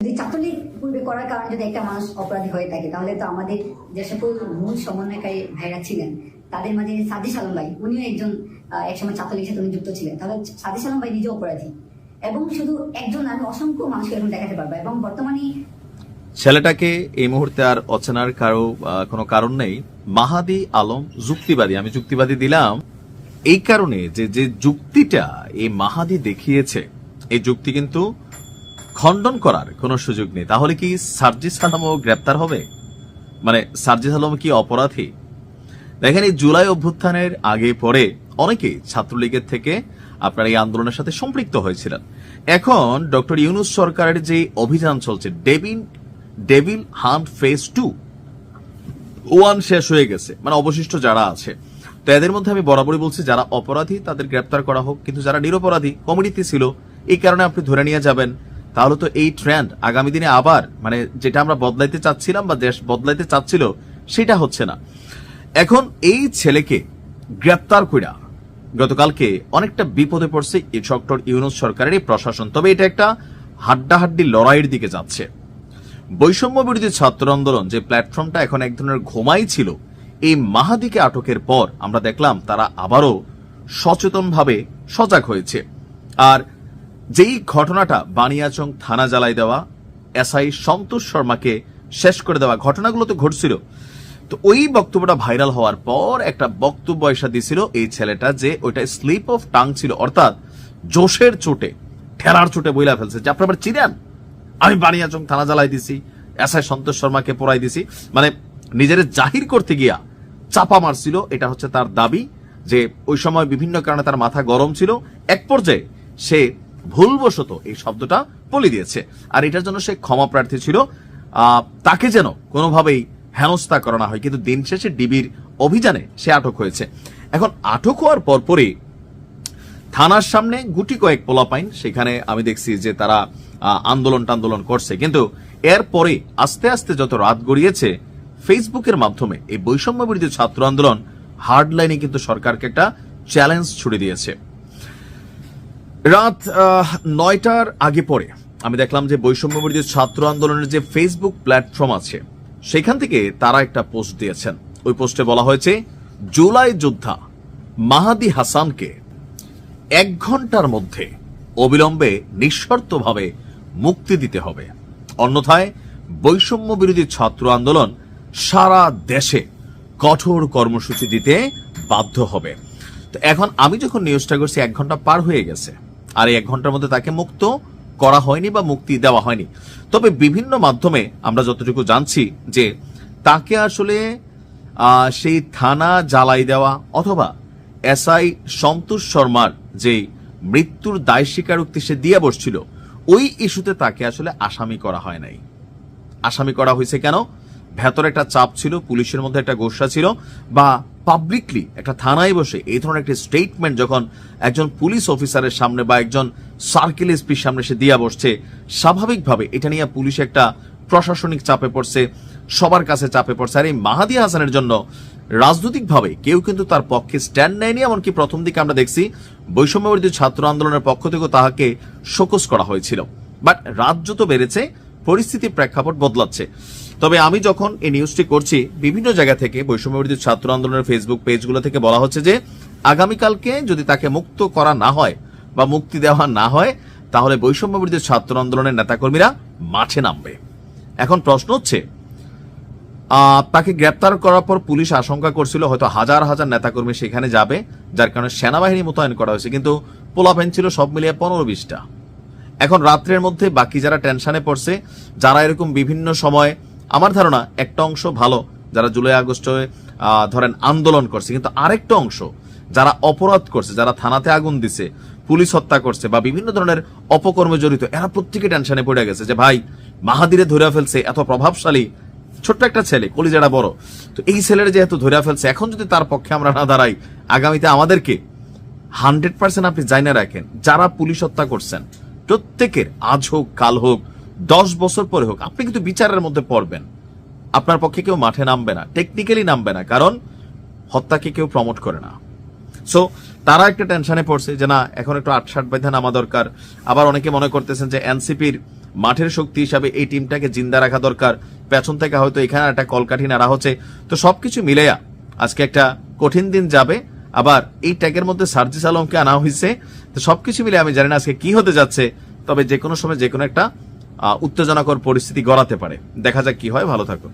যদি ছাত্রলীগ পূর্বে করার কারণে যদি একটা মানুষ অপরাধী হয়ে থাকে, তাহলে তো আমাদের যে সকল মূল সমন্বয়কারী ভাইরা ছিলেন তাদের মাঝে সাদিস আলম ভাই, উনিও একজন একসময় ছাত্রলীগের সাথে উনি যুক্ত ছিলেন। তাহলে সাদিস আলম ভাই নিজেও অপরাধী, এবং শুধু একজন, আমি অসংখ্য মানুষকে এরকম দেখাতে পারবো। এবং বর্তমানে ছেলেটাকে এই মুহূর্তে আর অচেনার কোনো কারণ নেই। মাহাদি আলম যুক্তিবাদী, আমি যুক্তিবাদী দিলাম এই কারণে যে যুক্তিটা এই মাহাদি দেখিয়েছে, এই যুক্তি কিন্তু খণ্ডন করার কোনো সুযোগ নেই। তাহলে কি সার্জিস আলমও গ্রেপ্তার হবে? মানে সার্জিস আলম কি অপরাধী? দেখেন, এই জুলাই অভ্যুত্থানের আগে পরে অনেকেই ছাত্রলীগের থেকে আপনার এই আন্দোলনের সাথে সম্পৃক্ত হয়েছিলেন। এখন ডক্টর ইউনূস সরকারের যে অভিযান চলছে, ডেভিল হান্ট ফেজ 2 শেষ হয়ে গেছে, মানে অবশিষ্ট যারা আছে, তো এদের মধ্যে আমি বরাবরই বলছি যারা অপরাধী তাদের গ্রেপ্তার করা হোক, কিন্তু যারা নিরপরাধী কমিটিতে ছিল এই কারণে আপনি ধরে নিয়ে যাবেন, তাহলে তো এই ট্রেন্ড আগামী দিনে আবার মানে যেটা আমরা বদলাইতে চাচ্ছিলাম বা দেশ বদলাইতে চাচ্ছিল সেটা হচ্ছে না। এখন এই ছেলেকে গ্রেপ্তার কইরা গতকালকে অনেকটা বিপদে পড়ছে ডক্টর ইউনূস সরকারের এই প্রশাসন। তবে এটা একটা হাড্ডাহাড্ডি লড়াইয়ের দিকে যাচ্ছে। বৈষম্য বিরোধী ছাত্র আন্দোলন যে প্ল্যাটফর্মটা এখন এক ধরনের ঘুমাই ছিল, এই মাহাদিকে আটকের পর আমরা দেখলাম তারা আবারও সচেতনভাবে সজাগ হয়েছে। আর যেই ঘটনাটা বানিয়াচং থানা জ্বালাই দেওয়া, এসআই সন্তোষ শর্মাকে শেষ করে দেওয়া, ঘটনাগুলো তো ঘটছিল। তো ওই বক্তব্যটা ভাইরাল হওয়ার পর একটা বক্তব্য এসে দিছিল এই ছেলেটা যে ওইটা স্লিপ অফ টাং ছিল, অর্থাৎ জোশের চোটে, ঠেলার চোটে বইলা ফেলছে যে আপনারা চিনেন আমি বানিয়াচং থানা জ্বালাই দিছি, এসআই সন্তোষ শর্মাকে পড়াই দিছি, মানে নিজের জাহির করতে গিয়া চাপা মারছিল। এটা হচ্ছে তার দাবি যে ওই সময় বিভিন্ন কারণে তার মাথা গরম ছিল, এক পর্যায়ে সে ভুলবশত এই শব্দটা বলে দিয়েছে, আর এটার জন্য সে ক্ষমা প্রার্থী ছিল। তাকে যেন কোনোভাবেই হেনস্থা করা না হয়, কিন্তু দিন শেষে ডিবির অভিযানে সে আটক হয়েছে। এখন আটক হওয়ার পরপরই থানার সামনে গুটি কয়েক পোলাপাইন, সেখানে আমি দেখছি যে তারা আন্দোলন করছে, কিন্তু এরপরে আস্তে আস্তে যত রাত গড়িয়েছে ফেসবুকের মাধ্যমে এই বৈষম্য বিরোধী ছাত্র আন্দোলন হার্ড লাইনে কিন্তু সরকারকে একটা চ্যালেঞ্জ ছুড়ে দিয়েছে। রাত 9টার আগে পরে আমি দেখলাম যে বৈষম্য বিরোধী ছাত্র আন্দোলনের যে ফেসবুক প্ল্যাটফর্ম আছে সেখান থেকে তারা একটা পোস্ট দিয়েছেন। ওই পোস্টে বলা হয়েছে, জুলাই যোদ্ধা মাহাদি হাসানকে 1 ঘন্টার মধ্যে অবিলম্বে নিঃশর্তভাবে মুক্তি দিতে হবে, অন্যথায় বৈষম্য বিরোধী ছাত্র আন্দোলন সারা দেশে কঠোর কর্মসূচি দিতে বাধ্য হবে। তো এখন আমি যখন নিউজটা করছি 1 ঘন্টা পার হয়ে গেছে, আর এই 1 ঘন্টার মধ্যে তাকে মুক্ত করা হয়নি বা মুক্তি দেওয়া হয়নি। তবে বিভিন্ন মাধ্যমে আমরা যতটুকু জানছি যে তাকে আসলে সেই থানা জ্বালাই দেওয়া অথবা এসআই সন্তোষ শর্মার যে মৃত্যুর দায় স্বীকারোক্তি সে দিয়ে বসছিল, ওই ইস্যুতে তাকে আসলে আসামি করা হয় নাই। আসামি করা হয়েছে কেন? ভেতরে একটা চাপ ছিল, পুলিশের মধ্যে একটা গোসা ছিল, বা পাবলিকলি একটা থানায় বসে এই ধরনের একটা স্টেটমেন্ট যখন একজন পুলিশ অফিসারের সামনে বা একজন সার্কেল এসপির সামনে সে দিয়া বসছে, স্বাভাবিকভাবে এটা নিয়ে পুলিশ একটা প্রশাসনিক চাপে পড়ছে, সবার কাছে চাপে পড়ছে। আর এই মাহাদি হাসানের জন্য রাজনৈতিকভাবে কেউ কিন্তু তার পক্ষে স্ট্যান্ড নেয়নি। এমনকি প্রথম দিকে আমরা দেখছি বৈষম্য বিরোধী ছাত্র আন্দোলনের পক্ষ থেকেও তাহাকে শোকজ করা হয়েছিল। বাট রাত যত বেড়েছে পরিস্থিতির প্রেক্ষাপট বদলাচ্ছে। তবে আমি যখন এই নিউজটি করছি, বিভিন্ন জায়গা থেকে বৈষম্য বিরোধী ছাত্র আন্দোলনের ফেসবুক পেজগুলো থেকে বলা হচ্ছে যে আগামীকালকে যদি তাকে মুক্ত করা না হয় বা মুক্তি দেওয়া না হয়, তাহলে বৈষম্য বিরোধী ছাত্র আন্দোলনের নেতাকর্মীরা মাঠে নামবে। এখন প্রশ্ন হচ্ছে, তাকে গ্রেপ্তার করার পর পুলিশ আশঙ্কা করছিল হয়তো হাজার হাজার নেতাকর্মী সেখানে যাবে, যার কারণে সেনাবাহিনী মোতায়েন করা হয়েছে, কিন্তু পোলাপেন ছিল সব মিলিয়ে 15-20টা। এখন রাত্রের মধ্যে বাকি যারা টেনশনে পড়ছে, যারা এরকম বিভিন্ন সময়, আমার ধারণা একটা অংশ ভালো যারা জুলাই আগস্টে ধরেন আন্দোলন করছে, কিন্তু আরেকটা অংশ যারা অপরাধ করছে, যারা থানাতে আগুন দিছে, পুলিশ হত্যা করছে বা বিভিন্ন ধরনের অপকর্মে জড়িত, এরা প্রত্যেকে টেনশনে পড়ে গেছে যে ভাই মাহাদিরে ধরে ফেলছে, এত প্রভাবশালী ছোট্ট একটা ছেলে, কলিজাটা বড়, তো এই ছেলের যেহেতু ধরে ফেলছে, এখন যদি তার পক্ষে আমরা না দাঁড়াই, আগামীতে আমাদেরকে 100% আপনি জানিয়ে রাখেন যারা পুলিশ হত্যা করছেন প্রত্যেকের আজ হোক কাল হোক 10 বছর পরে হোক আপনি কিন্তু বিচারের মধ্যে পড়বেন। আপনার পক্ষে কেউ মাঠে নামবে না, টেকনিক্যালি নামবে না, কারণ হত্যাকে কেউ প্রমোট করে না। সো তারা একটা টেনশনে পড়ছে যে না, এখন একটু ৮-৬ বাইধা নামা দরকার। আবার অনেকে মনে করতেছেন যে এনসিপির মাঠের শক্তি হিসাবে এই টিমটাকে জিন্দা রাখা দরকার, পেছন থেকে হয়তো এখানে একটা কলকাঠি নাড়া হচ্ছে। তো সবকিছু মিলেয়া আজকে একটা কঠিন দিন যাবে। আবার এই ট্যাগের মধ্যে সার্জিস আলমকে আনা হয়েছে। তো সবকিছু মিলে আমি জানি না আজকে কি হতে যাচ্ছে, তবে যে কোনো সময় যে কোনো একটা উত্তেজনাকর পরিস্থিতি গড়াতে পারে। দেখা যাক কি হয়। ভালো থাকুন।